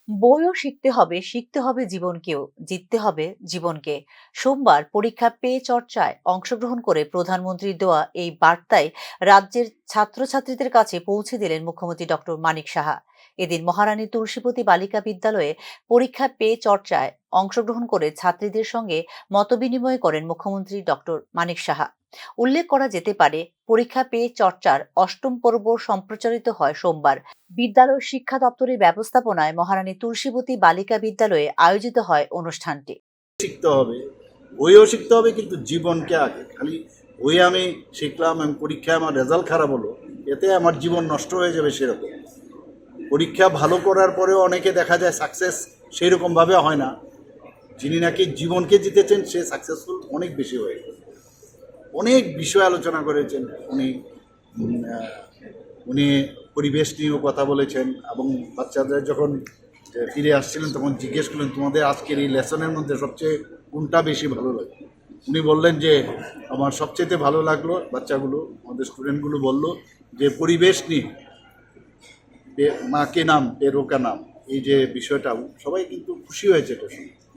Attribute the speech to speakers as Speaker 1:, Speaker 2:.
Speaker 1: বইও শিখতে হবে জীবনকেও, জিততে হবে জীবনকে। সোমবার পরীক্ষা পে চর্চায় অংশগ্রহণ করে প্রধানমন্ত্রীর দেওয়া এই বার্তায় রাজ্যের ছাত্রছাত্রীদের কাছে পৌঁছে দিলেন মুখ্যমন্ত্রী ডক্টর মানিক সাহা। এদিন মহারানী তুলসীপতি বালিকা বিদ্যালয়ে পরীক্ষা পে চর্চায় অংশগ্রহণ করে ছাত্রীদের সঙ্গে মতবিনিময় করেন মুখ্যমন্ত্রী ডক্টর মানিক সাহা। উল্লেখ করা যেতে পারে, পরীক্ষা পে চর্চার অষ্টম পর্ব সম্প্রচারিত হয় সোমবার। বিদ্যালয় শিক্ষা দপ্তরের ব্যবস্থাপনায় মহারানী তুলসীবতী বালিকা বিদ্যালয়ে আয়োজিত হয় অনুষ্ঠানটি।
Speaker 2: শিখতে হবে, বইও শিখতে হবে, কিন্তু জীবনকে আগে। খালি বই আমি শিখলাম এবং পরীক্ষায় আমার রেজাল্ট খারাপ হলো, এতে আমার জীবন নষ্ট হয়ে যাবে সেরকম। পরীক্ষা ভালো করার পরেও অনেকে দেখা যায় সাকসেস সেই রকমভাবে হয় না। যিনি নাকি জীবনকে জিতেছেন সে সাকসেসফুল অনেক বেশি হয়ে গেছে। অনেক বিষয় আলোচনা করেছেন উনি। উনি পরিবেশ নিয়েও কথা বলেছেন এবং বাচ্চাদের যখন ফিরে আসছিলেন তখন জিজ্ঞেস করলেন, তোমাদের আজকের এই লেসনের মধ্যে সবচেয়ে কোনটা বেশি ভালো লাগে? উনি বললেন যে আমার সবচেয়ে ভালো লাগলো, বাচ্চাগুলো আমাদের স্টুডেন্টগুলো বলল যে পরিবেশ নিয়ে মা কে নাম পেরো কা নাম, এই যে বিষয়টা সবাই কিন্তু খুশি হয়েছে এটা শুনে।